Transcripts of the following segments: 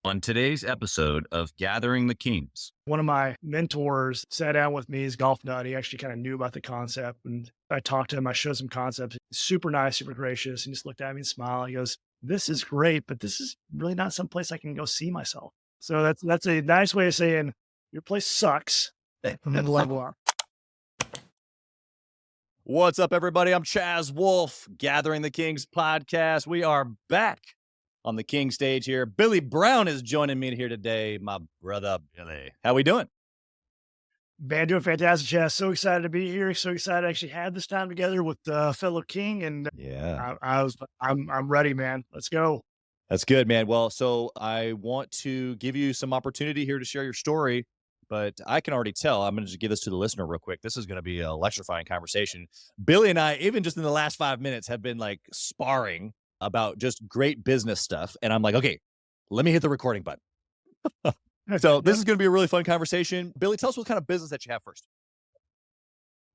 On today's episode of Gathering the Kings. One of my mentors sat down with me. He's a golf nut. He actually kind of knew about the concept. And I talked to him. I showed some concepts. He's super nice, super gracious. He just looked at me and smiled. He goes, "This is great, but this is really not some place I can go see myself." So that's a nice way of saying your place sucks. And then level up. What's up, everybody? I'm Chaz Wolf, Gathering the Kings podcast. We are back on the King stage here. Billy Brown is joining me here today, my brother Billy. How we doing? Man, doing fantastic, Chaz. So excited to be here. So excited to actually have this time together with fellow King. And Yeah, I'm ready, man. Let's go. that's good, man. Well, so I want to give you some opportunity here to share your story, but I can already tell. I'm going to just give this to the listener real quick. This is going to be an electrifying conversation. Billy and I, even just in the last 5 minutes, have been like sparring about just great business stuff. And I'm like, okay, let me hit the recording button. So this is going to be a really fun conversation. Billy, tell us what kind of business that you have first.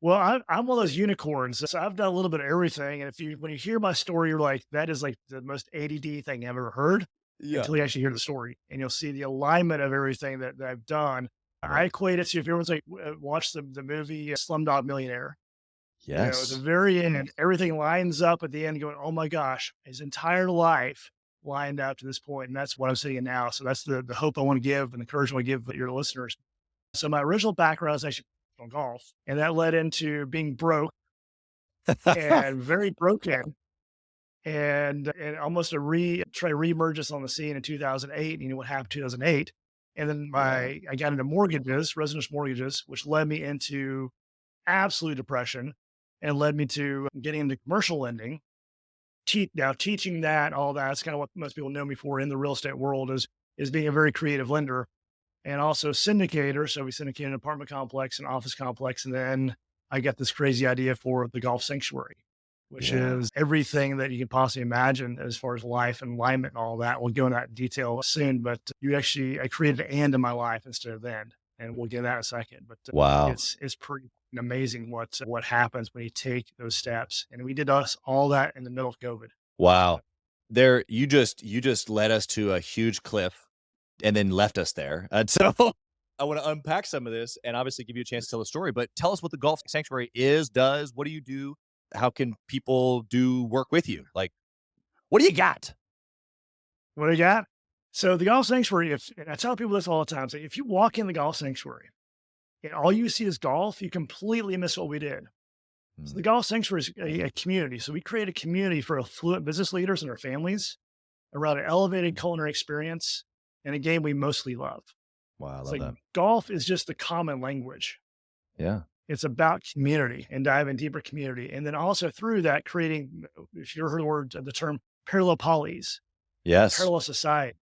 Well, I'm one of those unicorns. So I've done a little bit of everything. And when you hear my story, you're like, that is like the most ADD thing I've ever heard until you actually hear the story. And you'll see the alignment of everything that I've done. I equate it to, if everyone's like, watch the movie Slumdog Millionaire. You know, at Yes. the very end, everything lines up at the end going, oh my gosh, his entire life lined up to this point. And that's what I'm seeing now. So that's the hope I want to give and the encouragement I want to give your listeners. So my original background is actually on golf, and that led into being broke and very broken and almost try to reemergence on the scene in 2008. You know what happened in 2008. And then I got into mortgages, residential mortgages, which led me into absolute depression and led me to getting into commercial lending. Now teaching that, all that's kind of what most people know me for in the real estate world is being a very creative lender and also syndicator. So we syndicate an apartment complex, an office complex. And then I got this crazy idea for the golf sanctuary, which is everything that you can possibly imagine as far as life and alignment and all that. We'll go into that detail soon, but I created an and in my life instead of then. And we'll get to that in a second. But Wow. it's pretty amazing what happens when you take those steps. And we did all that in the middle of COVID. Wow. There, you just led us to a huge cliff and then left us there. And so I want to unpack some of this and obviously give you a chance to tell a story, but tell us what the golf sanctuary does. What do you do? How can people do work with you? Like, what do you got? What do you got? So the golf sanctuary, and I tell people this all the time, so if you walk in the golf sanctuary and all you see is golf, you completely miss what we did. So the golf sanctuary is a community. So we create a community for affluent business leaders and their families around an elevated culinary experience and a game we mostly love. Wow, I It's love like that. golf is just the common language. Yeah. It's about community and diving deeper community. And then also through that, creating, if you heard the term parallel polys, Yes. parallel society.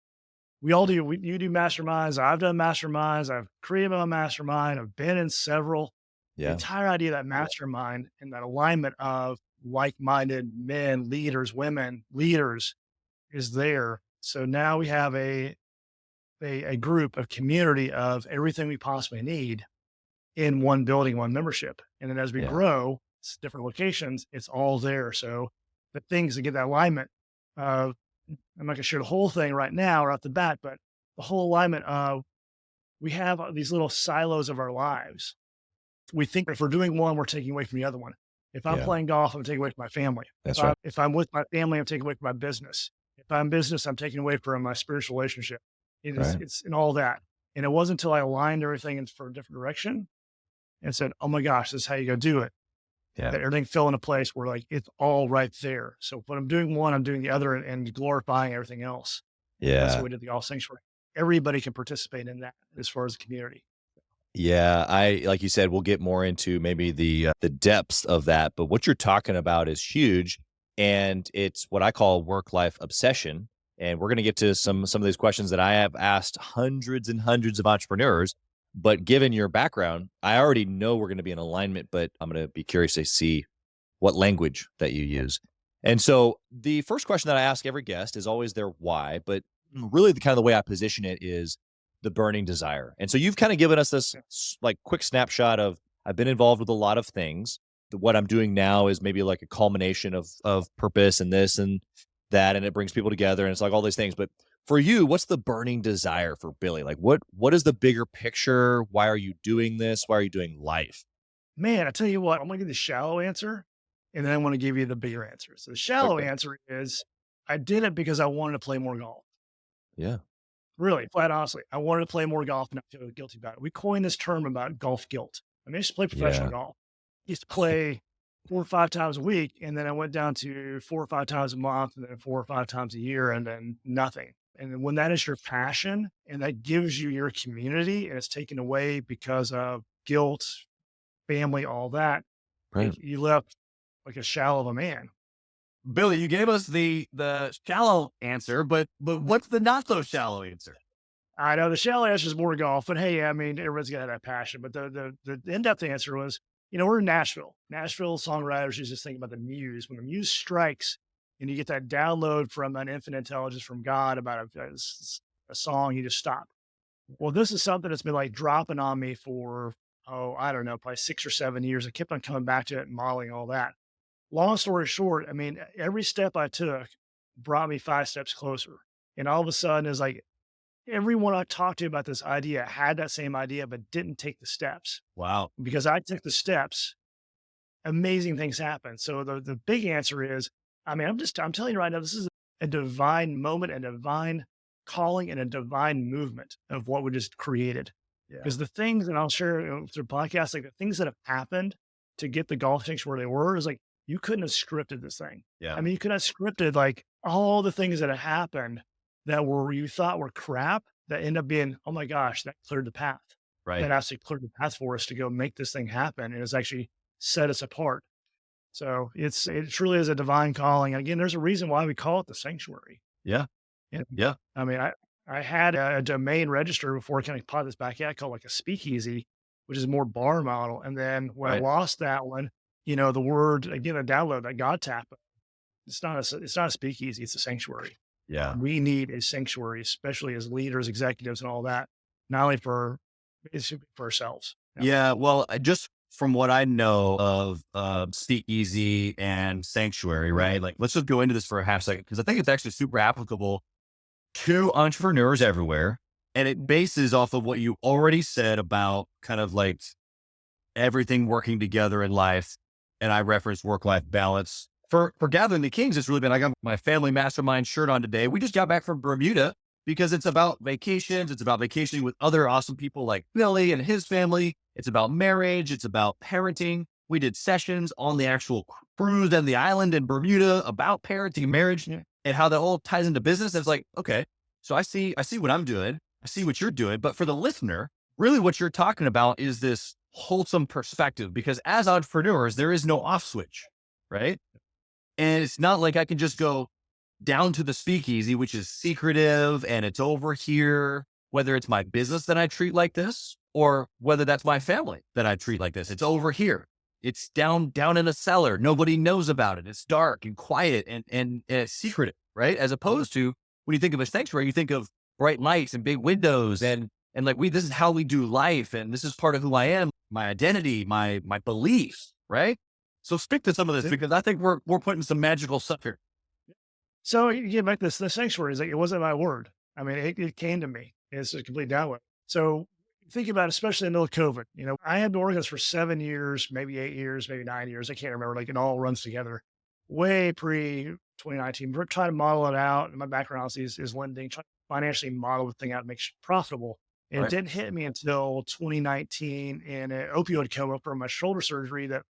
We all do. You do masterminds. I've done masterminds. I've created my own mastermind. I've been in several. The Yeah. entire idea of that mastermind and that alignment of like-minded men, leaders, women, leaders is there. So now we have a group, a community of everything we possibly need in one building, one membership. And then as we grow, it's different locations, it's all there. So the things that get that alignment of, I'm not gonna share the whole thing right now or off the bat, but the whole alignment of we have these little silos of our lives. We think if we're doing one, we're taking away from the other one. If I'm playing golf, I'm taking away from my family. That's right. If I'm with my family, I'm taking away from my business. If I'm business, I'm taking away from my spiritual relationship. It's in all that. And it wasn't until I aligned everything for a different direction and said, oh my gosh, this is how you go do it. Yeah. That everything fell into place where like, it's all right there. So when I'm doing one, I'm doing the other and glorifying everything else. That's what we did the golf sanctuary. Everybody can participate in that as far as the community. Yeah, like you said, we'll get more into maybe the depths of that, but what you're talking about is huge, and it's what I call work-life obsession. And we're going to get to some of these questions that I have asked hundreds and hundreds of entrepreneurs. But given your background, I already know we're going to be in alignment, but I'm going to be curious to see what language that you use. And so the first question that I ask every guest is always their why, but really the kind of the way I position it is the burning desire. And so you've kind of given us this like quick snapshot of, I've been involved with a lot of things. What I'm doing now is maybe like a culmination of purpose and this and that, and it brings people together and it's like all these things. But For you, what's the burning desire for Billy? Like what is the bigger picture? Why are you doing this? Why are you doing life? Man, I tell you what, I'm gonna give the shallow answer, and then I want to give you the bigger answer. So the shallow Okay. answer is I did it because I wanted to play more golf. Yeah. Really, flat honestly, I wanted to play more golf and not feel guilty about it. We coined this term about golf guilt. I mean, I used to play professional Yeah. golf. I used to play 4 or 5 times a week, and then I went down to 4 or 5 times a month, and then 4 or 5 times a year, and then nothing. And then when that is your passion, and that gives you your community, and it's taken away because of guilt, family, all that, Right. you left like a shell of a man. Billy, you gave us the shallow answer, but what's the not so shallow answer? I know the shallow answer is more golf, but hey, I mean, everyone's got that passion. But the in-depth answer was, we're in Nashville. Nashville songwriters used to think about the muse. When the muse strikes and you get that download from an infinite intelligence from God about a song, you just stop. Well, this is something that's been like dropping on me for, I don't know, probably 6 or 7 years. I kept on coming back to it and modeling all that. Long story short, I mean, every step I took brought me 5 steps closer. And all of a sudden, it's like everyone I talked to about this idea had that same idea, but didn't take the steps. Wow. Because I took the steps, amazing things happen. So the big answer is, I mean, I'm telling you right now, this is a divine moment, a divine calling, and a divine movement of what we just created. Yeah. Because the things, and I'll share through podcasts, like the things that have happened to get the golf things where they were, is like you couldn't have scripted this thing. Yeah. I mean, you could have scripted like all the things that have happened that you thought were crap that end up being, oh my gosh, that cleared the path. Right. That actually cleared the path for us to go make this thing happen. And it's actually set us apart. So it truly is a divine calling. And again, there's a reason why we call it the sanctuary. Yeah. And, Yeah. I mean, I had a domain register before I kind of pot this back out called like a speakeasy, which is more bar model. And then when I Right. lost that one, the word, again, a download, that God tap, it's not a speakeasy, it's a sanctuary. Yeah. We need a sanctuary, especially as leaders, executives, and all that, not only for ourselves. Yeah. Well, just from what I know of Speakeasy and Sanctuary, right? Like, let's just go into this for a half second because I think it's actually super applicable to entrepreneurs everywhere. And it bases off of what you already said about kind of like everything working together in life. And I referenced work-life balance. For Gathering the Kings, it's really been, I got my family mastermind shirt on today. We just got back from Bermuda because it's about vacations. It's about vacationing with other awesome people like Billy and his family. It's about marriage. It's about parenting. We did sessions on the actual cruise and the island in Bermuda about parenting, marriage, and how that all ties into business. And it's like, okay, so I see what I'm doing. I see what you're doing. But for the listener, really what you're talking about is this wholesome perspective, because as entrepreneurs, there is no off switch, right? And it's not like I can just go down to the speakeasy, which is secretive and it's over here, whether it's my business that I treat like this, or whether that's my family that I treat like this. It's over here. It's down in a cellar. Nobody knows about it. It's dark and quiet and it's secretive, right? As opposed to when you think of a sanctuary, you think of bright lights and big windows and like this is how we do life. And this is part of who I am, my identity, my beliefs, right? So speak to some of this because I think we're putting some magical stuff here. So you get back this, the sanctuary is like, it wasn't my word. I mean, it came to me. It's a complete download. So think about it, especially in the middle of COVID. I had been working this for 7 years, maybe 8 years, maybe 9 years. I can't remember. Like it all runs together. Way pre 2019. We're trying to model it out. And my background obviously is lending, trying to financially model the thing out, make it profitable. And Right. it didn't hit me until 2019 in an opioid coma from my shoulder surgery that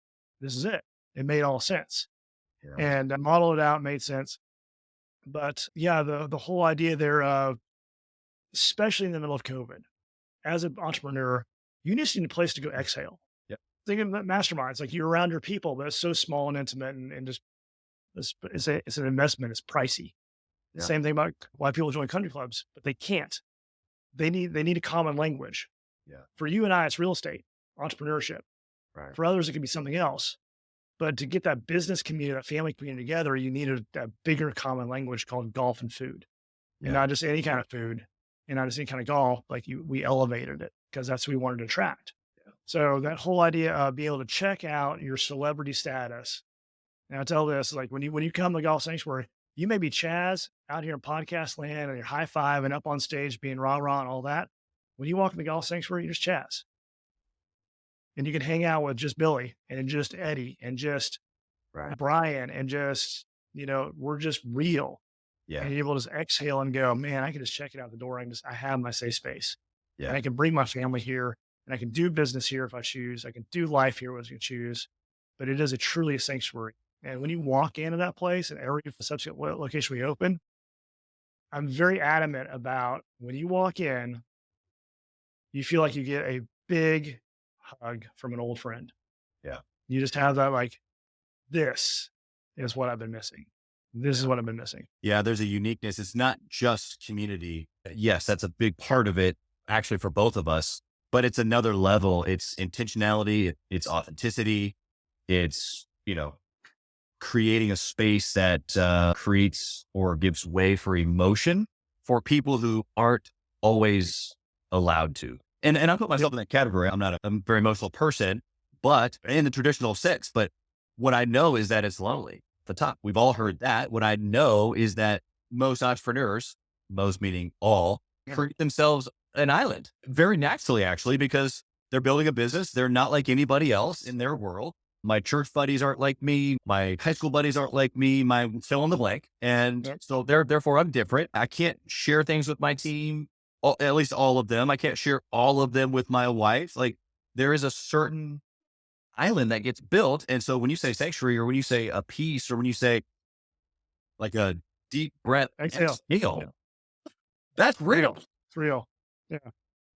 this is it. It made all sense. Yeah. And I modeled it out, made sense. But yeah, the whole idea there of, especially in the middle of COVID, as an entrepreneur, you just need a place to go exhale. Yep. Think of that masterminds, like you're around your people, but it's so small and intimate and just, it's an investment. It's pricey. Yeah. Same thing about why people join country clubs, but they can't. They need a common language. Yeah. For you and I, it's real estate, entrepreneurship. Right. For others, it could be something else. But to get that business community, that family community together, you need a bigger common language called golf and food. Yeah. And not just any kind of food and not just any kind of golf, we elevated it because that's what we wanted to attract. Yeah. So that whole idea of being able to check out your celebrity status. And I tell this, like when you come to the golf sanctuary, You may be Chaz out here in podcast land and you're high five and up on stage being rah rah and all that. When you walk in the golf sanctuary, you're just Chaz. And you can hang out with just Billy and just Eddie and just Brian and just, we're just real. Yeah. And you're able to just exhale and go, man, I can just check it out the door. I have my safe space. Yeah. And I can bring my family here and I can do business here if I choose. I can do life here if I choose. But it is truly a sanctuary. And when you walk into that place and every subsequent location we open, I'm very adamant about when you walk in, you feel like you get a big hug from an old friend. Yeah. You just have that, like, this is what I've been missing. This is what I've been missing. Yeah. There's a uniqueness. It's not just community. Yes, that's a big part of it, actually, for both of us, but it's another level. It's intentionality. It's authenticity. It's, creating a space that creates or gives way for emotion for people who aren't always allowed to. And I put myself in that category. I'm a very emotional person, but in the traditional sense, but what I know is that it's lonely at the top. We've all heard that. What I know is that most entrepreneurs, most meaning all, create themselves an island very naturally, actually, because they're building a business. They're not like anybody else in their world. My church buddies aren't like me. My high school buddies aren't like me. My fill in the blank. And so therefore I'm different. I can't share things with my team, at least all of them. I can't share all of them with my wife. Like, there is a certain island that gets built. And so when you say sanctuary, or when you say a peace, or when you say like a deep breath, exhale, that's real. It's real. Yeah.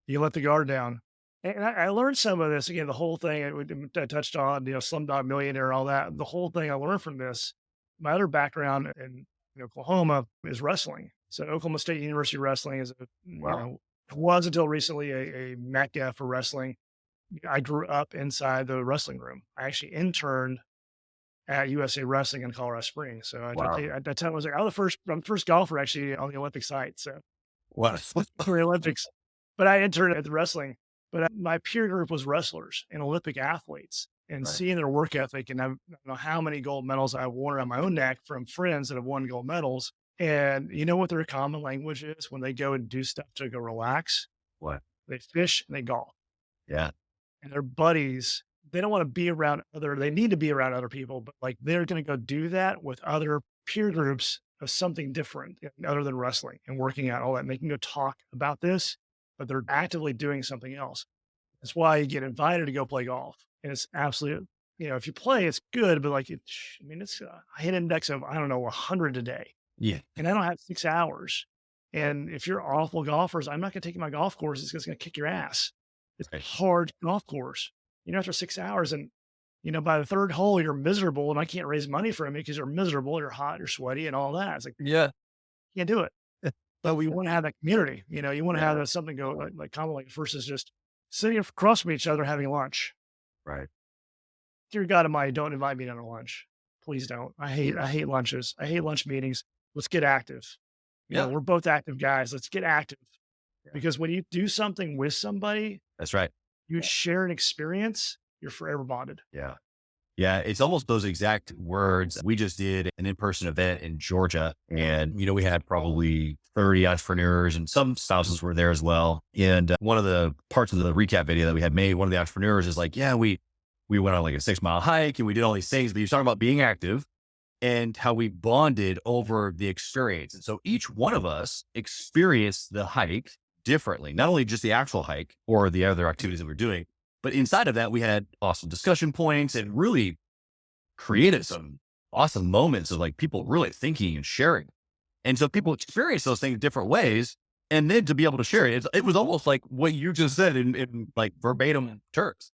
You let the guard down. And I learned some of this, again, the whole thing I touched on, Slumdog Millionaire and all that. The whole thing I learned from this, my other background in Oklahoma is wrestling. So Oklahoma State University wrestling is, was until recently a mecca for wrestling. I grew up inside the wrestling room. I actually interned at USA Wrestling in Colorado Springs. So at that time, I was like, I'm the first golfer actually on the Olympic site. So for the Olympics, but I interned at the wrestling. But my peer group was wrestlers and Olympic athletes, and seeing their work ethic, and I don't know how many gold medals I've worn around my own neck from friends that have won gold medals. And you know what their common language is when they go and do stuff to go relax? What? They fish and they golf. Yeah. And their buddies, they don't want to be around they need to be around other people, but like they're going to go do that with other peer groups of something different other than wrestling and working out, all that. And they can go talk about this, but they're actively doing something else. That's why you get invited to go play golf. And it's absolutely, if you play, it's good, but like, it's a hit index of, 100 a day. Yeah. And I don't have 6 hours. And if you're awful golfers, I'm not going to take you to my golf course. It's just going to kick your ass. It's a hard golf course. After 6 hours and, by the third hole, you're miserable and I can't raise money from you because you're miserable, you're hot, you're sweaty and all that. It's like, yeah, can't do it. But we want to have that community, you want to have that something go like common, like versus just sitting across from each other having lunch. Right. Dear God Almighty, don't invite me to lunch. Please don't. I hate lunches. I hate lunch meetings. Let's get active. We're both active guys. Let's get active. Because when you do something with somebody, that's right. You share an experience, you're forever bonded. Yeah. Yeah. It's almost those exact words. We just did an in-person event in Georgia, and, we had probably 30 entrepreneurs, and some spouses were there as well. And one of the parts of the recap video that we had made, one of the entrepreneurs is like, yeah, we went on like a 6-mile hike and we did all these things, but you're talking about being active and how we bonded over the experience. And so each one of us experienced the hike differently, not only just the actual hike or the other activities that we're doing, but inside of that, we had awesome discussion points and really created some awesome moments of like people really thinking and sharing. And so people experience those things different ways. And then to be able to share it, it was almost like what you just said in like verbatim terms.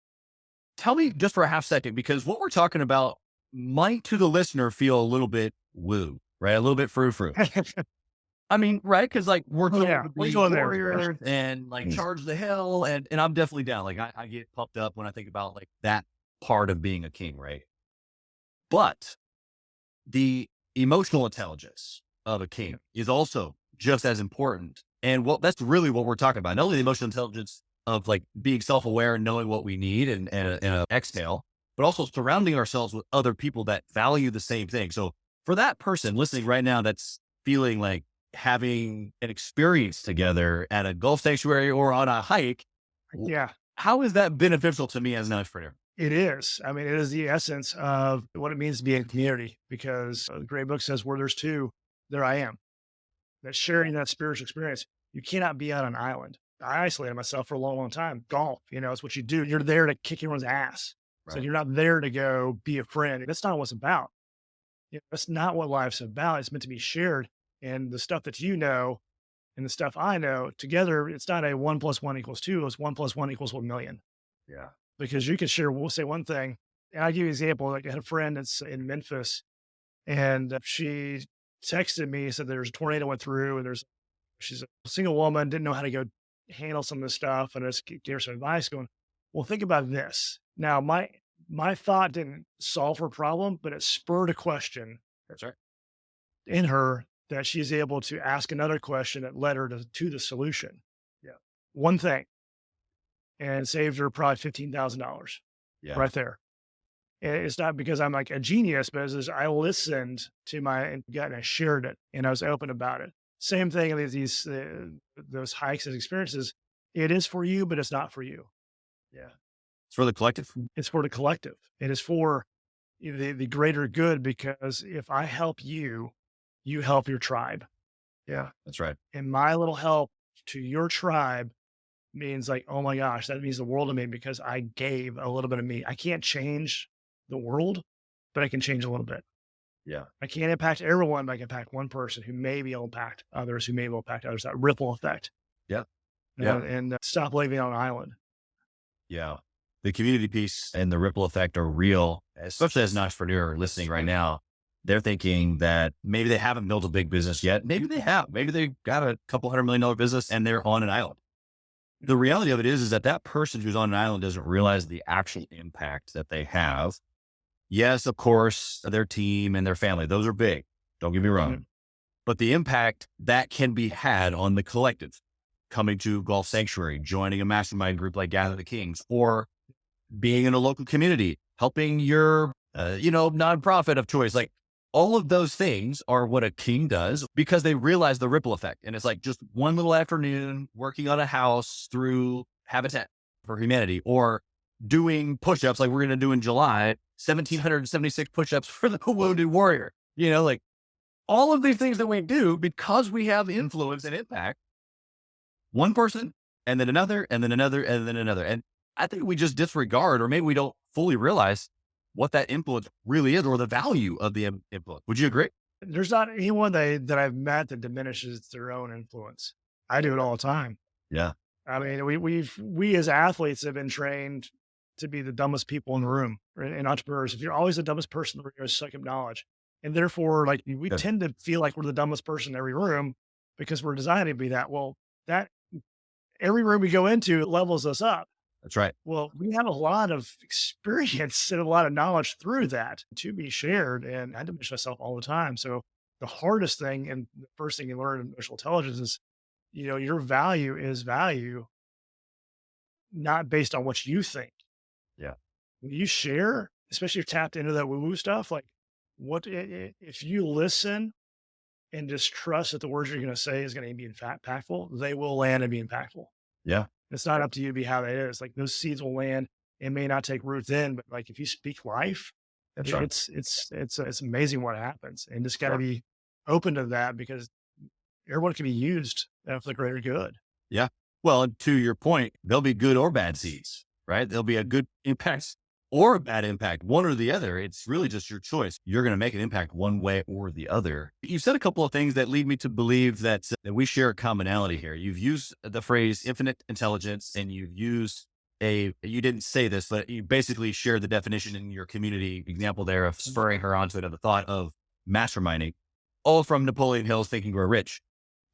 Tell me just for a half second, because what we're talking about might to the listener feel a little bit woo, right? A little bit frou-frou. I mean, right? Because like we're going there and like charge the hill, and I'm definitely down. Like I get pumped up when I think about like that part of being a king, right? But the emotional intelligence of a king is also just as important. And that's really what we're talking about. Not only the emotional intelligence of like being self-aware and knowing what we need and exhale, but also surrounding ourselves with other people that value the same thing. So For that person listening right now that's feeling like having an experience together at a golf sanctuary or on a hike, Yeah, how is that beneficial to me as an entrepreneur? it is. I mean, it is the essence of what it means to be in community because the great book says, where there's two, there I am. That sharing that spiritual experience, you cannot be on an island. I isolated myself for a long, long time. Golf, it's what you do. You're there to kick everyone's ass. So Right. you're not there to go be a friend. That's not what it's about. That's not what life's about. It's meant to be shared. And the stuff that you know and the stuff I know together, it's not a 1+1 =2. It's 1+1 = 1,000,000. Yeah. Because you can share, we'll say one thing. And I'll give you an example. Like I had a friend that's in Memphis and she texted me, said there's a tornado went through and she's a single woman, didn't know how to go handle some of this stuff. And I just gave her some advice going, well, think about this. Now, my thought didn't solve her problem, but it spurred a question That's right. in her that she's able to ask another question that led her to the solution. Yeah. One thing, and it saved her probably $15,000 Yeah. right there. And it's not because I'm like a genius, but it's just I listened to my gut and I shared it and I was open about it. Same thing with those hikes and experiences. It is for you, but it's not for you. Yeah. It's for the collective. It's for the collective. It is for the greater good because if I help you, you help your tribe. Yeah. That's right. And my little help to your tribe means like, oh my gosh, that means the world to me because I gave a little bit of me. I can't change the world, but I can change a little bit. Yeah. I can't impact everyone, but I can impact one person who maybe will impact others, who maybe will impact others, that ripple effect. Yeah. And stop living on an island. Yeah. The community piece and the ripple effect are real, especially as an entrepreneur listening right now. They're thinking that maybe they haven't built a big business yet. Maybe they have. Maybe they got a couple $100 million business and they're on an island. The reality of it is that person who's on an island doesn't realize the actual impact that they have. Yes, of course, their team and their family, those are big. Don't get me wrong. Mhm. But the impact that can be had on the collective, coming to Golf Sanctuary, joining a mastermind group like Gather the Kings, or being in a local community, helping your, nonprofit of choice. Like all of those things are what a king does because they realize the ripple effect. And it's like just one little afternoon working on a house through Habitat for Humanity or doing push-ups like we're going to do in July, 1,776 push-ups for the wounded warrior. Like all of these things that we do because we have influence and impact, one person and then another and then another and then another. And I think we just disregard, or maybe we don't fully realize what that influence really is or the value of the influence. Would you agree? There's not anyone that I've met that diminishes their own influence. I do it all the time. Yeah. I mean, we as athletes have been trained to be the dumbest people in the room, right? And entrepreneurs. If you're always the dumbest person, you're going to suck up knowledge. And therefore, like we Good. tend to feel like we're the dumbest person in every room because we're designed to be that. Well, that every room we go into, it levels us up. That's right. Well, we have a lot of experience and a lot of knowledge through that to be shared. And I diminish myself all the time. So the hardest thing and the first thing you learn in emotional intelligence is, your value is value, not based on what you think. Yeah. When you share, especially if you're tapped into that woo-woo stuff, like if you listen and just trust that the words you're going to say is going to be impactful, they will land and be impactful. Yeah. It's not up to you to be how that is. Like those seeds will land. It may not take roots in, but like if you speak life, That's right. it's amazing what happens, and just got to be open to that because everyone can be used for the greater good. Yeah. Well, and to your point, there'll be good or bad seeds, right? There'll be a good impact or a bad impact, one or the other. It's really just your choice. You're going to make an impact one way or the other. You said a couple of things that lead me to believe that we share a commonality here. You've used the phrase infinite intelligence, and you've used you didn't say this, but you basically shared the definition in your community example there of spurring her onto another thought of masterminding, all from Napoleon Hill's Think and Grow Rich.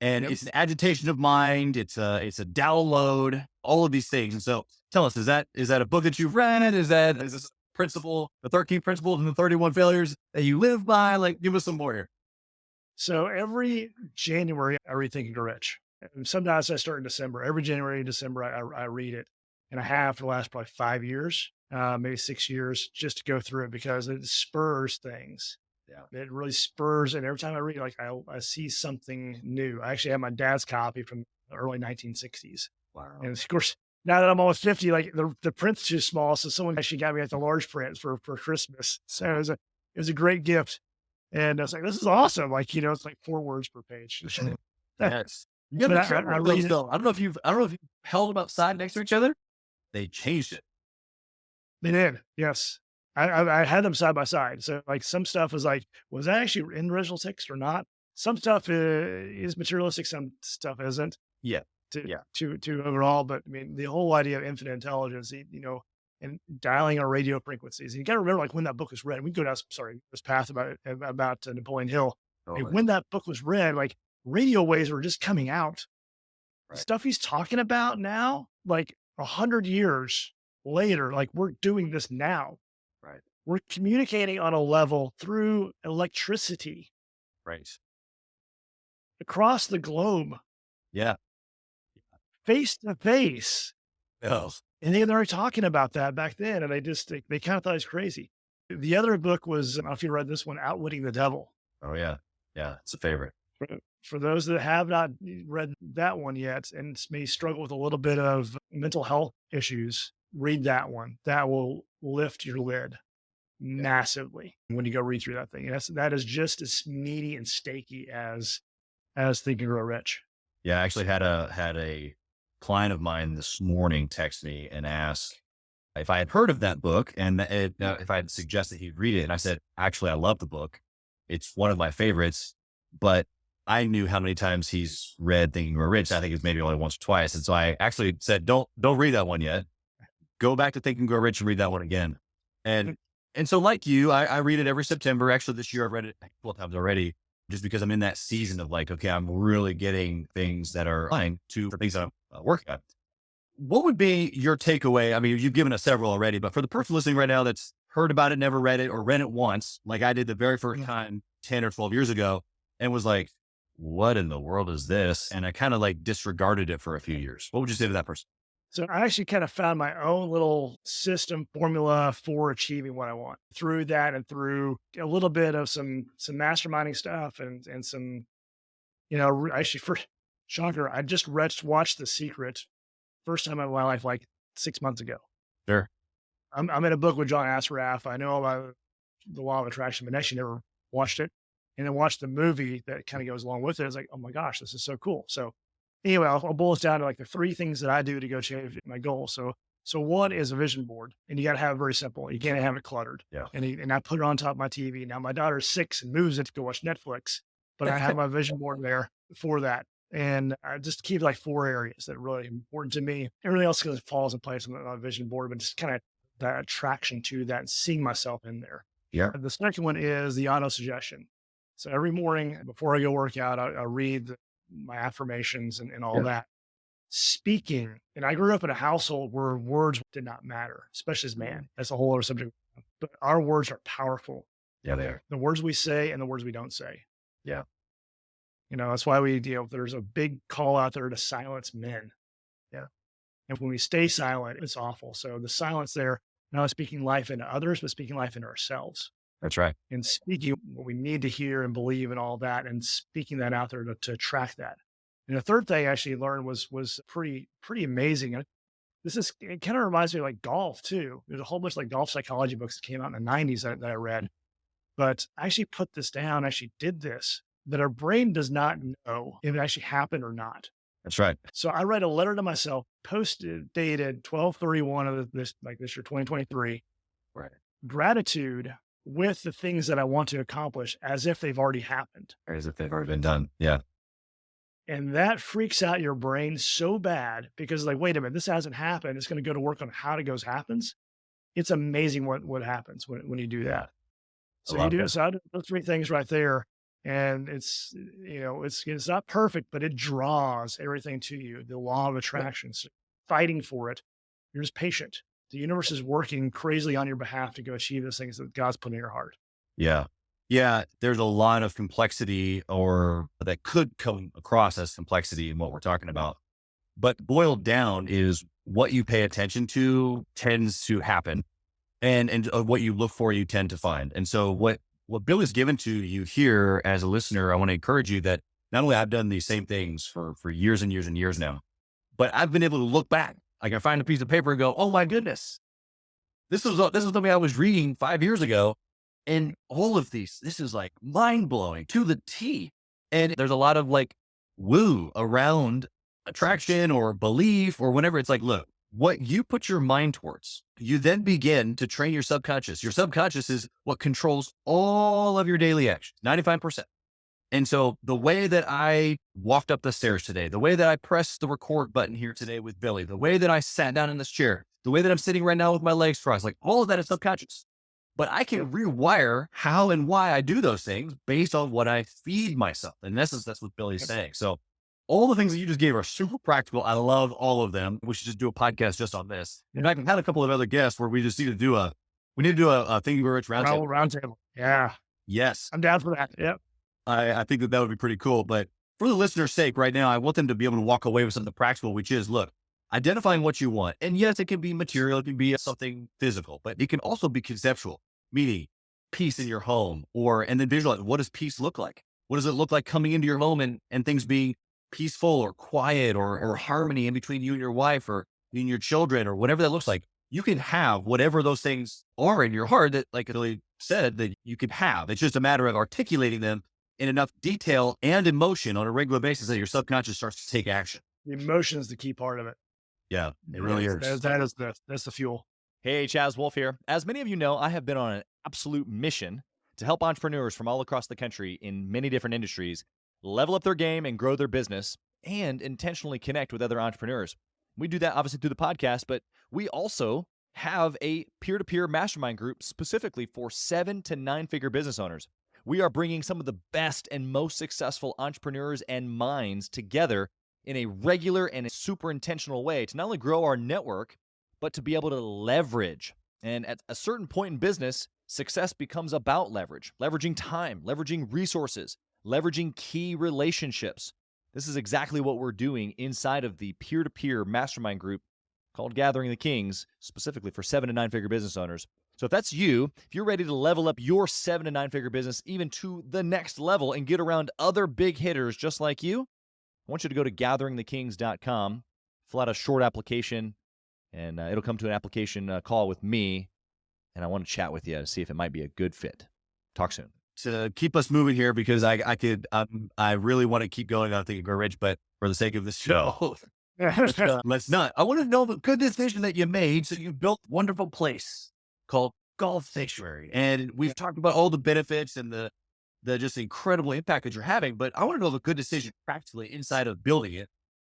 And it's an agitation of mind. It's a download, all of these things. And so tell us, is that a book that you've read? Is this principle, the 13 principles and the 31 failures that you live by? Like, give us some more here. So every January, I read Think and Grow Rich. And sometimes I start in December. Every January and December, I read it. And I have for the last probably 5 years, maybe 6 years, just to go through it because it spurs things. It really spurs. And every time I read, like I see something new. I actually have my dad's copy from the early 1960s. Wow. And of course, now that I'm almost 50, like the print's too small. So someone actually got me like the large print for Christmas. So it was a great gift. And I was like, this is awesome. Like, it's like 4 words per page. Yes. You gotta But be careful with those though. I don't know if you've held them outside next to each other. They changed it. They did. Yes. I had them side by side. So like some stuff was like, was that actually in original text or not? Some stuff is materialistic. Some stuff isn't. Yeah. To overall, but I mean, the whole idea of infinite intelligence, and dialing our radio frequencies. And you got to remember, like when that book was read, we can go down, this path about Napoleon Hill. Totally. And when that book was read, like radio waves were just coming out. Right. The stuff he's talking about now, like 100 years later, like we're doing this now. Right. We're communicating on a level through electricity Right. across the globe, Yeah. face to face. Oh. And they're already talking about that back then. And they kind of thought it was crazy. The other book was, I don't know if you read this one, Outwitting the Devil. Oh yeah. Yeah. It's a favorite. For those that have not read that one yet and may struggle with a little bit of mental health issues, read that one. That will lift your lid massively when you go read through that thing. That is just as meaty and steaky as Think and Grow Rich. Yeah. I actually had a client of mine this morning text me and ask if I had heard of that book and if I had suggested he'd read it. And I said, actually, I love the book. It's one of my favorites, but I knew how many times he's read Think and Grow Rich. I think it's maybe only once or twice. And so I actually said, don't read that one yet. Go back to Think and Grow Rich and read that one again. And so like you, I read it every September. Actually, this year I've read it a couple of times already, just because I'm in that season of like, okay, I'm really getting things that are aligned to things that I'm working on. What would be your takeaway? I mean, you've given us several already, but for the person listening right now that's heard about it, never read it, or read it once, like I did the very first time 10 or 12 years ago, and was like, what in the world is this? And I kind of like disregarded it for a few years. What would you say to that person? So I actually kind of found my own little system formula for achieving what I want through that, and through a little bit of some masterminding stuff and some, actually for shocker, I just watched The Secret first time in my life, like 6 months ago. Sure. I'm in a book with John Assaraf. I know about the law of attraction, but actually never watched it. And then watched the movie that kind of goes along with it. It's like, oh my gosh, this is so cool. So anyway, I'll boil it down to like the 3 things that I do to go achieve my goal. So one is a vision board, and you got to have it very simple. You can't have it cluttered. Yeah. And I put it on top of my TV. Now my daughter's 6 and moves it to go watch Netflix, but I have my vision board there for that. And I just keep like 4 areas that are really important to me. Everything else kind of falls in place on my vision board, but just kind of that attraction to that and seeing myself in there. Yeah. The second one is the auto suggestion. So every morning before I go work out, I read my affirmations and all that. Speaking, and I grew up in a household where words did not matter, especially as man. That's a whole other subject. But our words are powerful. Yeah, they are. The words we say and the words we don't say. Yeah. That's why there's a big call out there to silence men. Yeah. And when we stay silent, it's awful. So the silence there, not only speaking life into others, but speaking life into ourselves. That's right. And speaking what we need to hear and believe and all that, and speaking that out there to attract that. And the third thing I actually learned was pretty amazing. And it kind of reminds me of like golf too. There's a whole bunch of like golf psychology books that came out in the 90s that I read. But I actually put this down, actually did this, that our brain does not know if it actually happened or not. That's right. So I write a letter to myself, dated 12/31 of this year, 2023. Right. Gratitude with the things that I want to accomplish as if they've already happened. Or as if they've already been done. Yeah. And that freaks out your brain so bad because like, wait a minute, this hasn't happened. It's going to go to work on how it happens. It's amazing what happens when you do that. So I do those 3 things right there. And it's not perfect, but it draws everything to you. The law of attraction, so fighting for it. You're just patient. The universe is working crazily on your behalf to go achieve those things that God's put in your heart. Yeah. Yeah. There's a lot of complexity or that could come across as complexity in what we're talking about, but boiled down is what you pay attention to tends to happen and what you look for, you tend to find. And so what what Billy's given to you here as a listener, I want to encourage you that not only I've done these same things for years and years and years now, but I've been able to look back. Like I find a piece of paper and go, oh my goodness, this is something I was reading 5 years ago. And all of this is like mind blowing to the T. And there's a lot of like woo around attraction or belief or whatever. It's like, look, what you put your mind towards, you then begin to train your subconscious. Your subconscious is what controls all of your daily actions, 95%. And so the way that I walked up the stairs today, the way that I pressed the record button here today with Billy, the way that I sat down in this chair, the way that I'm sitting right now with my legs crossed, like all of that is subconscious. But I can rewire how and why I do those things based on what I feed myself. In essence, that's what Billy's saying. So all the things that you just gave are super practical. I love all of them. We should just do a podcast just on this. In fact, I've had a couple of other guests where we need to do a Think and Grow Rich roundtable. Roundtable. Yeah. Yes. I'm down for that. Yep. I think that would be pretty cool. But for the listener's sake right now, I want them to be able to walk away with something practical, which is, look, identifying what you want. And yes, it can be material. It can be something physical, but it can also be conceptual, meaning peace in your home and then visualize, what does peace look like? What does it look like coming into your home and things being peaceful or quiet or harmony in between you and your wife or in your children or whatever that looks like? You can have whatever those things are in your heart that, like Billy said, that you can have. It's just a matter of articulating them in enough detail and emotion on a regular basis that your subconscious starts to take action. The emotion is the key part of it. Yeah, it really is. That's the fuel. Hey, Chaz Wolf here. As many of you know, I have been on an absolute mission to help entrepreneurs from all across the country in many different industries level up their game and grow their business and intentionally connect with other entrepreneurs. We do that obviously through the podcast, but we also have a peer-to-peer mastermind group specifically for 7 to 9-figure business owners. We are bringing some of the best and most successful entrepreneurs and minds together in a regular and a super intentional way to not only grow our network, but to be able to leverage. And at a certain point in business, success becomes about leverage, leveraging time, leveraging resources, leveraging key relationships. This is exactly what we're doing inside of the peer-to-peer mastermind group called Gathering the Kings, specifically for 7 to 9-figure business owners. So if that's you, if you're ready to level up your 7 to 9-figure business even to the next level and get around other big hitters just like you, I want you to go to gatheringthekings.com, fill out a short application, and it'll come to an application call with me, and I want to chat with you to see if it might be a good fit. Talk soon. To keep us moving here, because I really want to keep going on Think and Grow Rich, but for the sake of this show, let's not. I want to know the good decision that you made. So you built a wonderful place called Golf Sanctuary, and we've talked about all the benefits and the just incredible impact that you're having. But I want to know the good decision practically inside of building it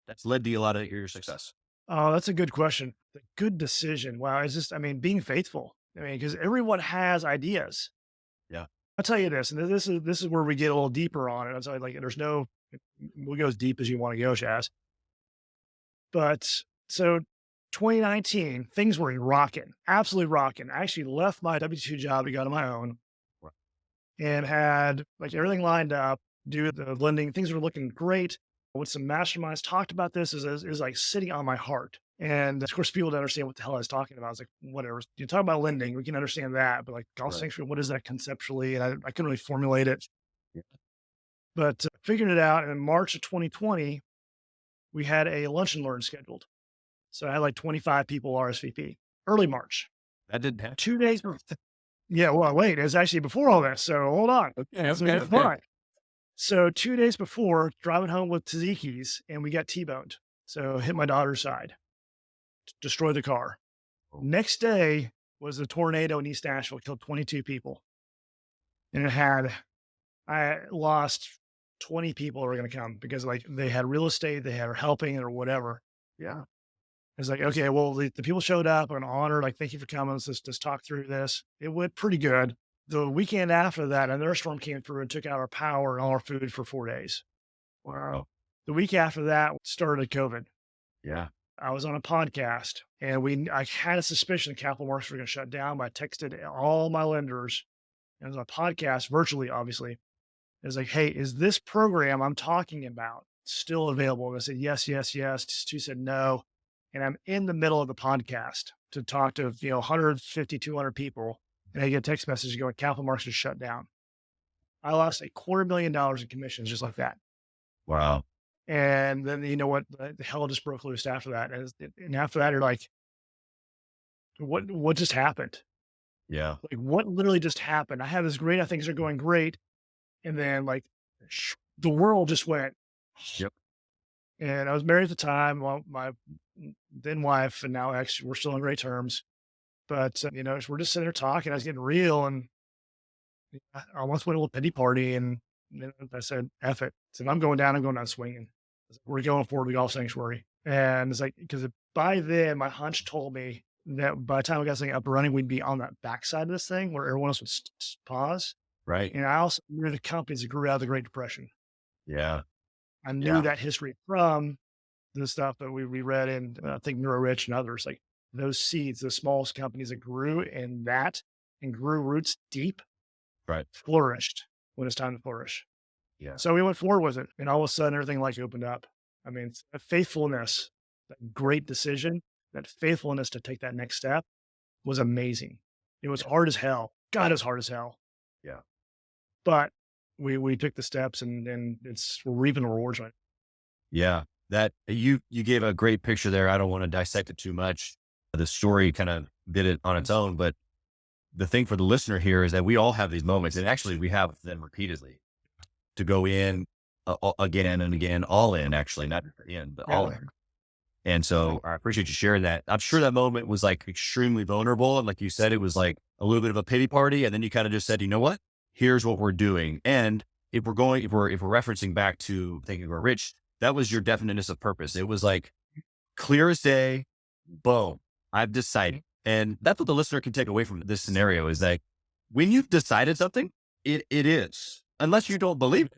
that's led to a lot of your success. Oh, that's a good question. The good decision. Wow. It's just, being faithful. Because everyone has ideas. Yeah. I'll tell you this, and this is where we get a little deeper on it. I'm sorry, we'll go as deep as you want to go, Chaz. But so 2019, things were rocking, absolutely rocking. I actually left my W-2 job to go on my own and had like everything lined up, do the lending. Things were looking great. With some masterminds talked about this is like sitting on my heart. And of course, people don't understand what the hell I was talking about. I was like, whatever. You talk about lending, we can understand that. But like golf sanctuary, what is that conceptually? And I couldn't really formulate it. Yeah. But figured it out. And in March of 2020, we had a lunch and learn scheduled. So I had like 25 people RSVP, early March. That didn't happen. 2 days. Yeah, well, wait, it was actually before all this. So hold on. Okay. So 2 days before, driving home with Tzatziki's, and we got T-boned. So hit my daughter's side, destroyed the car. Next day was a tornado in East Nashville, killed 22 people. And I lost 20 people who were going to come because like they had real estate, they had helping or whatever. Yeah. It's like, okay, well, the people showed up and honored, like, thank you for coming. Let's talk through this. It went pretty good. The weekend after that, another storm came through and took out our power and all our food for 4 days. Wow. The week after that started COVID. Yeah. I was on a podcast and I had a suspicion capital markets were going to shut down, but I texted all my lenders and it was a podcast virtually, obviously. It was like, hey, is this program I'm talking about still available? And I said, yes, yes, yes. Stu said no. And I'm in the middle of the podcast to talk to, 150, 200 people. And I get a text message going, capital markets are shut down. I lost $250,000 in commissions just like that. Wow. And then you know what? The hell just broke loose after that. And after that, you're like, what just happened? Yeah. Like, what literally just happened? I have this great, I think things are going great. And then like the world just went. Yep. And I was married at the time. Well, my then wife and now ex, we're still on great terms. But you know, we're just sitting there talking. I was getting real, and I almost went to a little pity party. And then I said, "F it." I said, "I'm going down. I'm going down swinging. We're going forward to golf sanctuary." And it's like because by then my hunch told me that by the time we got something up and running, we'd be on that backside of this thing where everyone else would pause. Right. And I also knew the companies that grew out of the Great Depression. Yeah. I knew Yeah. that history from the stuff that we read in, I think, Neuro Rich and others. Like those seeds, the smallest companies that grew in that and grew roots deep, Right. flourished when it's time to flourish. Yeah. So we went forward with it. And all of a sudden, everything like opened up. I mean, that faithfulness, that great decision, that faithfulness to take that next step was amazing. It was hard as hell. God, it was hard as hell. Yeah. But we took the steps and we're reaping the rewards right. Yeah. That you gave a great picture there. I don't want to dissect it too much. The story kind of did it on its own, but the thing for the listener here is that we all have these moments, and actually we have them repeatedly to go in again and again, all in, actually, not in, but all in. And so I appreciate you sharing that. I'm sure that moment was like extremely vulnerable. And like you said, it was like a little bit of a pity party. And then you kind of just said, you know what, here's what we're doing. And if we're referencing back to Thinking Grow Rich, that was your definiteness of purpose. It was like clear as day, boom, I've decided. And that's what the listener can take away from this scenario is that when you've decided something, it is, unless you don't believe it.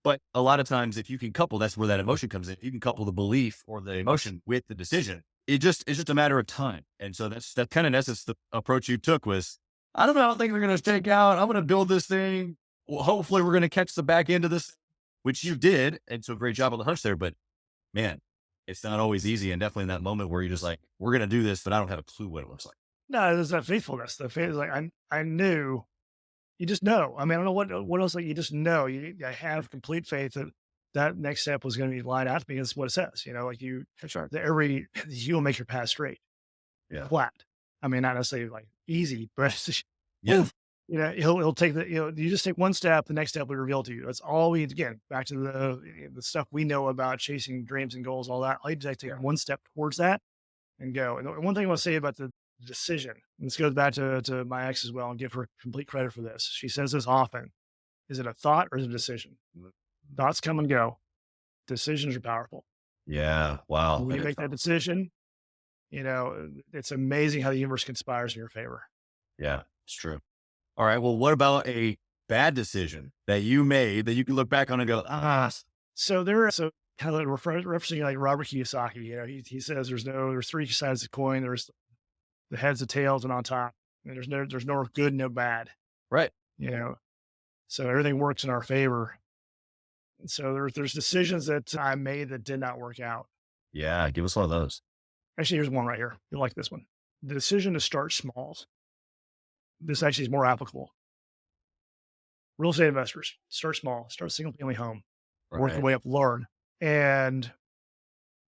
But a lot of times, if you can couple, that's where that emotion comes in. If you can couple the belief or the emotion with the decision, it's just a matter of time. And so that's kind of in essence the approach you took was, I don't know how things are going to shake out. I'm going to build this thing. Well, hopefully we're going to catch the back end of this, which you did. And so great job on the hunch there. But man, it's not always easy. And definitely in that moment where you're just like, we're going to do this, but I don't have a clue what it looks like. No, there's that faithfulness. The faith is like, I knew, you just know. I mean, I don't know what else, like you just know, I have complete faith that that next step was going to be lined out because what it says, you know, like you will make your path straight, flat. I mean, not necessarily like easy, but Yeah. you know, he'll take you just take one step, the next step will reveal to you. That's all again, back to the stuff we know about chasing dreams and goals, all that. All you do is take one step towards that and go. And the one thing I want to say about the decision, and this goes back to my ex as well, and give her complete credit for this. She says this often. Is it a thought or is it a decision? Thoughts come and go. Decisions are powerful. Yeah. Wow. When you make that decision, you know, it's amazing how the universe conspires in your favor. Yeah, it's true. All right. Well, what about a bad decision that you made that you can look back on and go, So kind of referencing like Robert Kiyosaki, you know, he says there's three sides of the coin. There's the heads, the tails, and on top. And there's no good, no bad. right. You know, so everything works in our favor. And so there's decisions that I made that did not work out. Yeah. Give us one of those. Actually, here's one right here. You'll like this one. The decision to start small. This actually is more applicable. Real estate investors, start small, start a single family home, work your way up, learn. And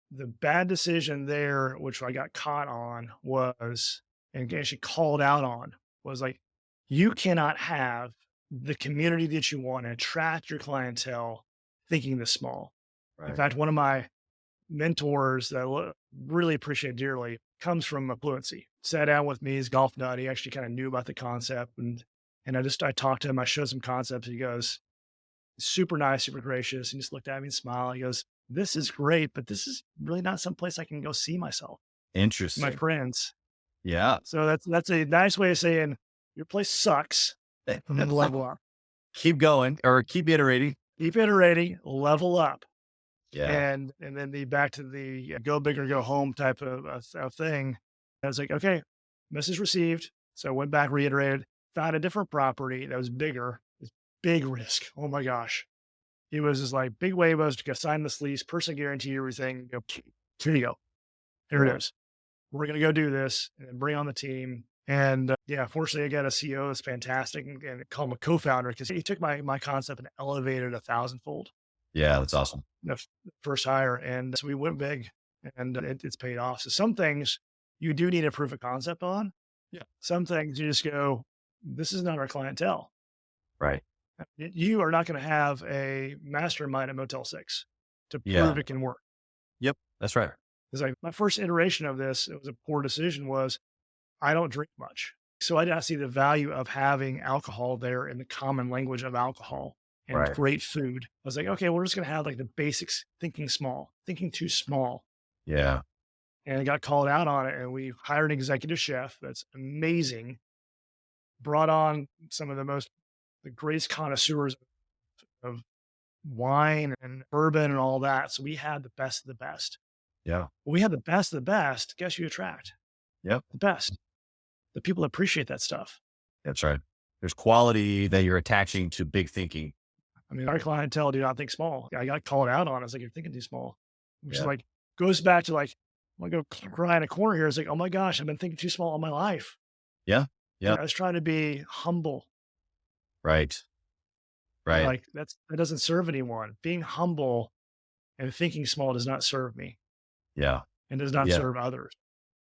the bad decision there, which I got caught on was, and actually called out on, was like, you cannot have the community that you want and attract your clientele thinking this small. Right. In fact, one of my mentors that I really appreciate dearly comes from Affluency. Sat down with me, he's golf nut. He actually kind of knew about the concept. And I talked to him, I showed some concepts. He goes, super nice, super gracious. And just looked at me and smiled. He goes, this is great, but this is really not someplace I can go see myself. Interesting. My friends. Yeah. So that's a nice way of saying your place sucks. And then level up. Keep going or keep iterating. Keep iterating, level up. Yeah. And then back to the go big or go home type of thing. I was like, okay, message received. So I went back, reiterated, found a different property that was bigger. It's big risk. Oh my gosh. It was just like big waivers to sign this lease, person guarantee everything. Here you go. Here it is. We're going to go do this and then bring on the team. And yeah, fortunately, I got a CEO that's fantastic and call him a co-founder because he took my concept and elevated 1,000-fold. Yeah, that's awesome. The first hire. And so we went big and it's paid off. So some things you do need a proof of concept on. Yeah. Some things you just go, this is not our clientele. Right. You are not going to have a mastermind at Motel 6 to Yeah. prove it can work. Yep. That's right. Because like my first iteration of this, it was a poor decision was I don't drink much. So I did not see the value of having alcohol there in the common language of alcohol and Right. great food. I was like, okay, we're just going to have like the basics, thinking small, thinking too small. Yeah. And I got called out on it. And we hired an executive chef that's amazing, brought on some of the greatest connoisseurs of wine and bourbon and all that. So we had the best of the best. Yeah. When we had the best of the best. Guess who you attract? Yep. The best. The people that appreciate that stuff. That's right. There's quality that you're attaching to big thinking. I mean, our clientele do not think small. I got called out on it. It's like, you're thinking too small. Which is Yeah. like, goes back to like, I'm going to go cry in a corner here. It's like, oh my gosh, I've been thinking too small all my life. Yeah. Yeah. I was trying to be humble. Right. Right. Like that doesn't serve anyone. Being humble and thinking small does not serve me Yeah. and does not Yeah. serve others.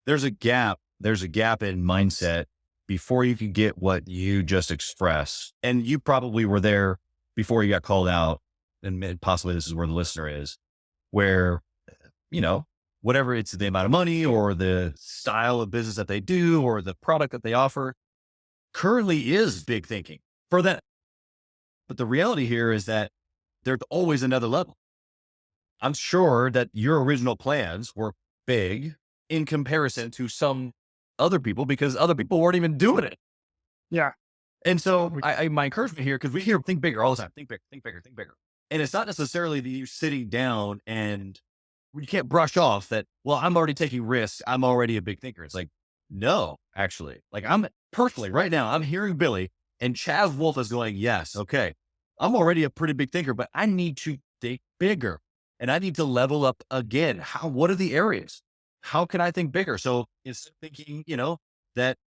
There's a gap in mindset before you can get what you just expressed. And you probably were there before you got called out. And possibly this is where the listener is, where, whatever it's the amount of money or the style of business that they do or the product that they offer currently is big thinking for them. But the reality here is that there's always another level. I'm sure that your original plans were big in comparison to some other people because other people weren't even doing it. Yeah. And so my encouragement here, because we hear think bigger all the time, think bigger, think bigger, think bigger. And it's not necessarily that you're sitting down and you can't brush off that, well, I'm already taking risks. I'm already a big thinker. It's like, no, actually, like I'm personally right now, I'm hearing Billy and Chaz Wolf is going, yes, okay, I'm already a pretty big thinker, but I need to think bigger and I need to level up again. What are the areas? How can I think bigger? So instead of thinking, that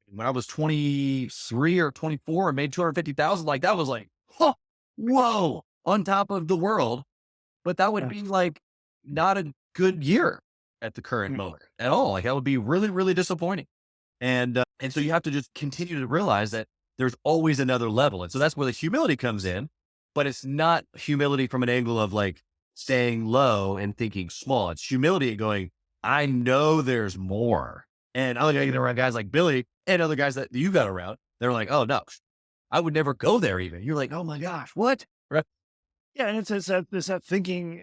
when I was 23 or 24 and made 250,000, like that was like, whoa, on top of the world. But that would be like not a good year at the current moment at all. Like that would be really, really disappointing. And so you have to just continue to realize that there's always another level. And so that's where the humility comes in, but it's not humility from an angle of like staying low and thinking small. It's humility going, I know there's more. And I get around guys like Billy and other guys that you got around. They're like, oh no, I would never go there even. You're like, oh my gosh, what? Right. Yeah. And it's that thinking,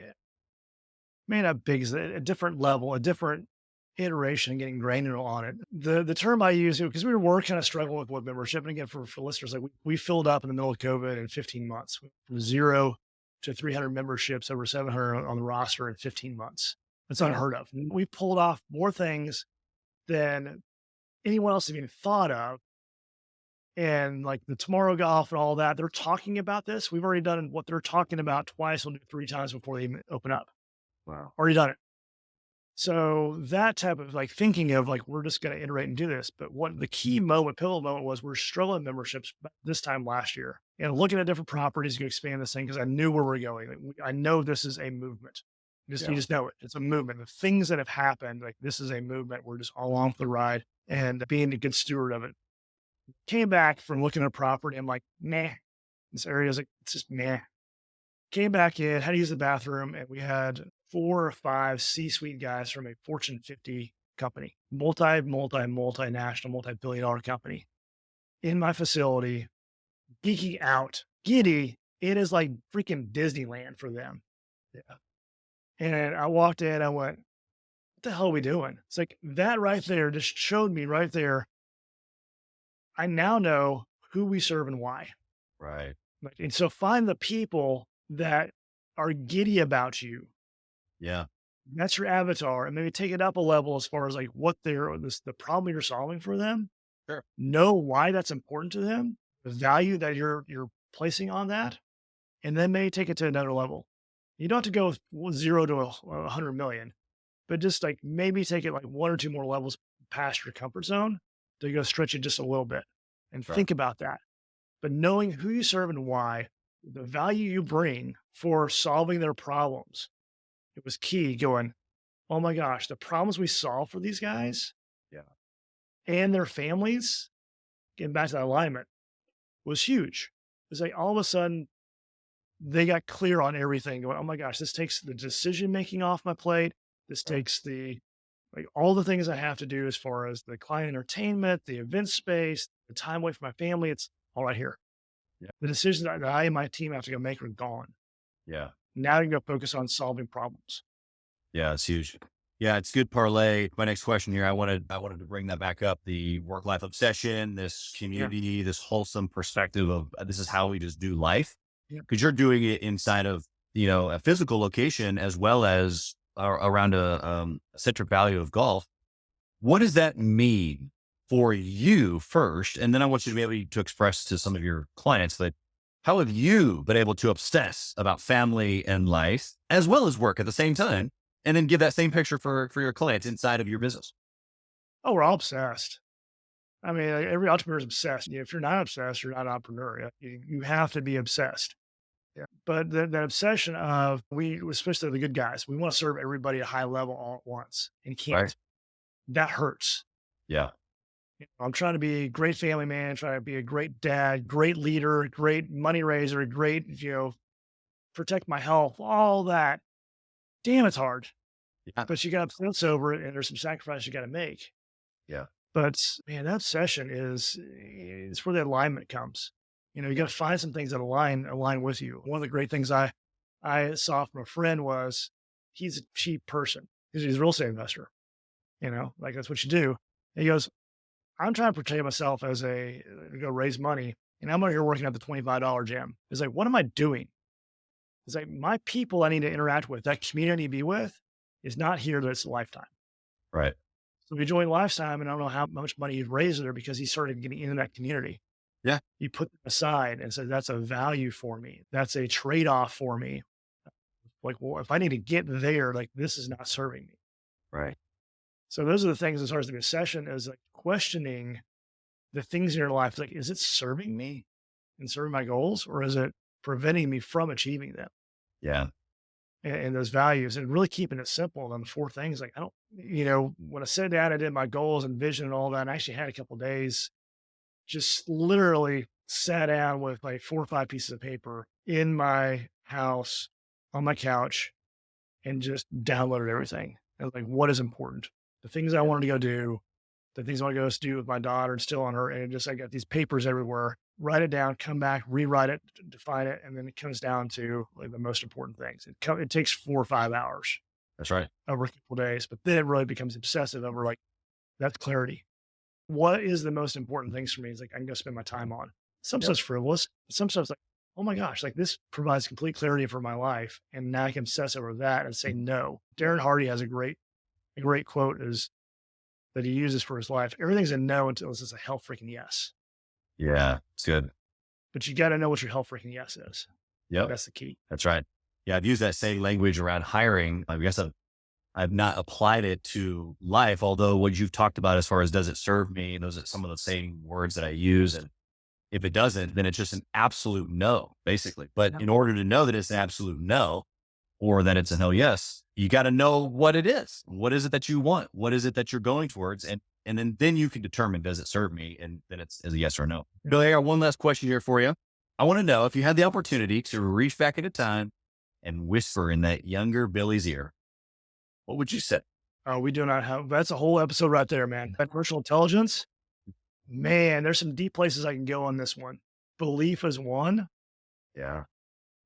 may not big, is a different level, a different iteration, getting granular on it. The term I use, because we were kind of struggling with web membership. And again, for listeners, like we filled up in the middle of COVID in 15 months, from 0 to 300 memberships, over 700 on the roster in 15 months. That's unheard of. We pulled off more things than anyone else even thought of. And like the Tomorrow Golf and all that, they're talking about this. We've already done what they're talking about twice. We'll do 3 times before they even open up. Wow. Already done it. So that type of like thinking of like, we're just going to iterate and do this. But what the key moment, pivotal moment was, we're struggling memberships this time last year and looking at different properties to expand this thing. Cause I knew where we're going. Like, I know this is a movement. You just know it. It's a movement. The things that have happened, like this is a movement. We're just all on for the ride and being a good steward of it. Came back from looking at a property. I'm like, nah, this area is like, it's just meh. Came back in, had to use the bathroom, and we had 4 or 5 C-suite guys from a Fortune 50 company, multinational, multi-billion-dollar company in my facility, geeking out, giddy. It is like freaking Disneyland for them. Yeah. And I walked in, I went, what the hell are we doing? It's like that right there just showed me right there. I now know who we serve and why. Right. And so find the people that are giddy about you. Yeah. That's your avatar. And maybe take it up a level as far as like what the problem you're solving for them. Sure. Know why that's important to them, the value that you're placing on that, and then maybe take it to another level. You don't have to go with 0 to 100 million, but just like maybe take it like 1 or 2 more levels past your comfort zone to go stretch it just a little bit and Right. think about that. But knowing who you serve and why, the value you bring for solving their problems, it was key going, oh my gosh, the problems we solve for these guys Yeah. and their families, getting back to that alignment, was huge. It's like all of a sudden they got clear on everything going, oh my gosh, this takes the decision making off my plate. This Right. takes like all the things I have to do as far as the client entertainment, the event space, the time away from my family. It's all right here. Yeah. The decisions that I and my team have to go make are gone. Yeah. Now you can go focus on solving problems. Yeah. It's huge. Yeah. It's good parlay. My next question here, I wanted to bring that back up. The work-life obsession, this community, this wholesome perspective of this is how we just do life. Yeah. Cause you're doing it inside of, a physical location as well as around a centric value of golf. What does that mean for you first? And then I want you to be able to express to some of your clients that how have you been able to obsess about family and life as well as work at the same time? And then give that same picture for your clients inside of your business. Oh, we're all obsessed. I mean, every entrepreneur is obsessed. If you're not obsessed, you're not an entrepreneur. You have to be obsessed. Yeah. But that obsession of especially the good guys, we want to serve everybody at a high level all at once and can't. Right. That hurts. Yeah. I'm trying to be a great family man, trying to be a great dad, great leader, great money raiser, great, protect my health, all that. Damn, it's hard. Yeah. But you got to obsess over it, and there's some sacrifice you got to make. Yeah. But man, that obsession it's where the alignment comes. You got to find some things that align with you. One of the great things I saw from a friend was he's a cheap person because he's a real estate investor. Like that's what you do. And he goes, I'm trying to portray myself as to go raise money, and I'm out here working at the $25 gym. It's like, what am I doing? It's like my people I need to interact with, that community I need to be with, is not here. That it's a lifetime. Right. So we joined Lifetime, and I don't know how much money he'd raised there because he started getting into that community. Yeah. He put them aside and said, that's a value for me. That's a trade-off for me. Like, well, if I need to get there, like this is not serving me. Right. So those are the things as far as the obsession is like questioning the things in your life. Like, is it serving me and serving my goals, or is it preventing me from achieving them? Yeah. And those values, and really keeping it simple on the four things. Like, I don't, when I sat down, I did my goals and vision and all that. And I actually had a couple of days, just literally sat down with like 4 or 5 pieces of paper in my house on my couch and just downloaded everything. I was like, what is important? The things I wanted to go do, the things I want to go do with my daughter and still on her. And I got these papers everywhere, write it down, come back, rewrite it, define it. And then it comes down to like the most important things. It takes 4 or 5 hours That's right. over a couple of days, but then it really becomes obsessive over like, that's clarity. What is the most important things for me? It's like, I can go spend my time on. Some stuff's frivolous. Some stuff's like, oh my gosh, like this provides complete clarity for my life. And now I can obsess over that and say no. Darren Hardy has a great quote is that he uses for his life. Everything's a no until it's a hell freaking yes. Yeah. It's good. But you got to know what your hell freaking yes is. Yep. That's the key. That's right. Yeah. I've used that same language around hiring. I guess I've not applied it to life, although what you've talked about as far as does it serve me, those are some of the same words that I use. And if it doesn't, then it's just an absolute no, basically. But in order to know that it's an absolute no, or that it's a hell yes, you got to know what it is. What is it that you want? What is it that you're going towards? And then you can determine, does it serve me? And then it's a yes or no. Billy, I got one last question here for you. I want to know if you had the opportunity to reach back into time and whisper in that younger Billy's ear, what would you say? Oh, we do not have, that's a whole episode right there, man. That commercial intelligence, man, there's some deep places I can go on this one. Belief is one. Yeah.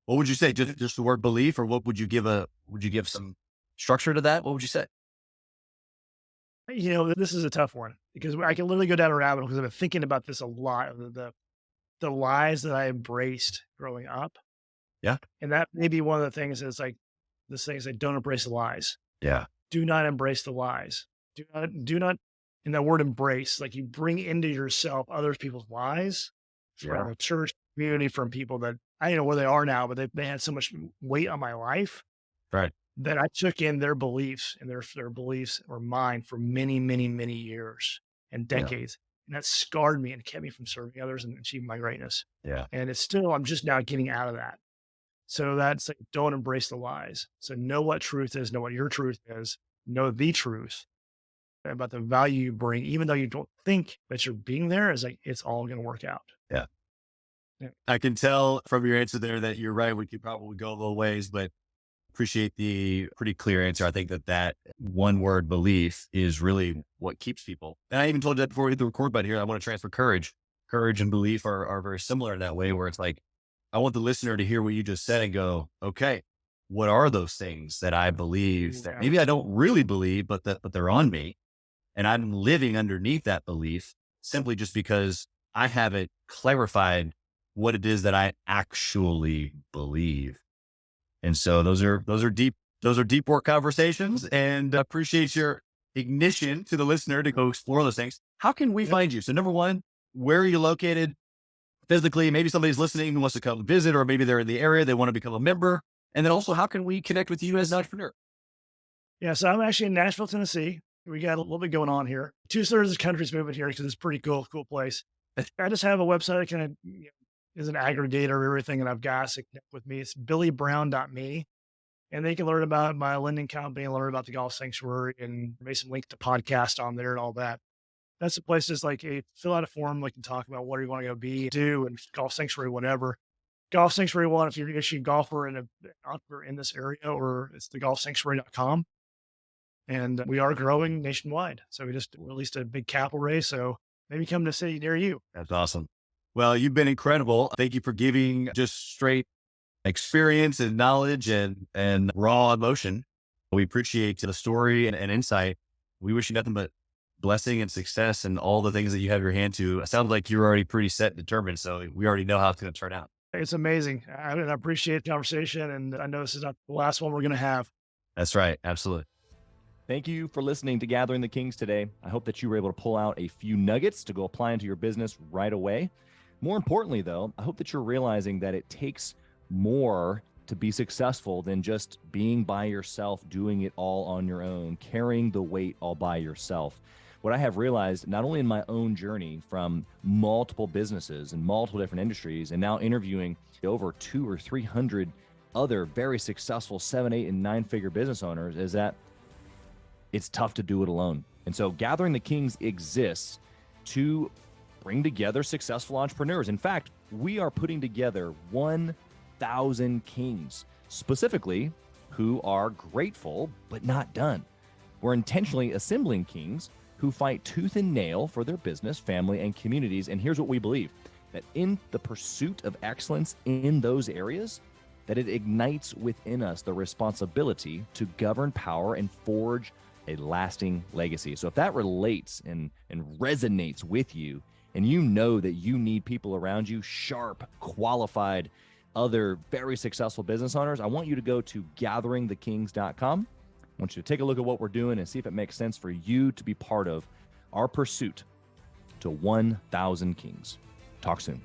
What would you say? Just the word belief, or what would you give some structure to that? What would you say? This is a tough one because I can literally go down a rabbit hole because I've been thinking about this a lot of the lies that I embraced growing up. Yeah. And that may be one of the things is like this thing is like, don't embrace the lies. Yeah. Do not embrace the lies. Do not, in that word embrace, like you bring into yourself other people's lies from a church community, from people that I don't know where they are now, but they had so much weight on my life. Right. That I took in their beliefs, and their beliefs were mine for many, many, many years and decades. And that scarred me and kept me from serving others and achieving my greatness. Yeah. And it's still, I'm just now getting out of that. So that's like, don't embrace the lies. So know what truth is, know what your truth is, know the truth about the value you bring, even though you don't think that you're being there, is like, it's all going to work out. Yeah. Yeah. I can tell from your answer there that you're right. We could probably go a little ways, but appreciate the pretty clear answer. I think that one word belief is really what keeps people. And I even told you that before we hit the record button here. I want to transfer courage. Courage and belief are very similar in that way, where it's like, I want the listener to hear what you just said and go, okay, what are those things that I believe that maybe I don't really believe, but they're on me, and I'm living underneath that belief simply just because I haven't clarified what it is that I actually believe. And so those are deep work conversations, and I appreciate your ignition to the listener to go explore those things. How can we find you? So number one, where are you located physically? Maybe somebody's listening who wants to come visit, or maybe they're in the area, they want to become a member. And then also, how can we connect with you as an entrepreneur? Yeah. So I'm actually in Nashville, Tennessee. We got a little bit going on here. 2/3 of the country's moving here because it's a pretty cool place. I just have a website that kind of is an aggregator of everything that I've got. So connect with me. It's billybrown.me. And they can learn about my lending company, learn about the golf sanctuary, and maybe some link to podcast on there and all that. That's the place that's like, hey, fill out a form. We can talk about what do you want to go be, do, and golf sanctuary, whatever. Golf sanctuary one, if you're actually a golfer and an entrepreneur in this area, or it's the golfsanctuary.com. And we are growing nationwide. So we just released a big capital raise. So maybe come to a city near you. That's awesome. Well, you've been incredible. Thank you for giving just straight experience and knowledge and raw emotion. We appreciate the story and insight. We wish you nothing but blessing and success and all the things that you have your hand to. It sounds like you're already pretty set and determined. So we already know how it's going to turn out. It's amazing. I appreciate the conversation. And I know this is not the last one we're going to have. That's right. Absolutely. Thank you for listening to Gathering the Kings today. I hope that you were able to pull out a few nuggets to go apply into your business right away. More importantly, though, I hope that you're realizing that it takes more to be successful than just being by yourself, doing it all on your own, carrying the weight all by yourself. What I have realized, not only in my own journey from multiple businesses and multiple different industries, and now interviewing over 200 or 300 other very successful 7, 8, and 9-figure business owners, is that it's tough to do it alone. And so Gathering the Kings exists to bring together successful entrepreneurs. In fact, we are putting together 1,000 kings, specifically who are grateful but not done. We're intentionally assembling kings who fight tooth and nail for their business, family, and communities. And here's what we believe, that in the pursuit of excellence in those areas, that it ignites within us the responsibility to govern power and forge a lasting legacy. So if that relates and resonates with you, and you know that you need people around you, sharp, qualified, other very successful business owners, I want you to go to gatheringthekings.com. I want you to take a look at what we're doing and see if it makes sense for you to be part of our pursuit to 1,000 kings. Talk soon.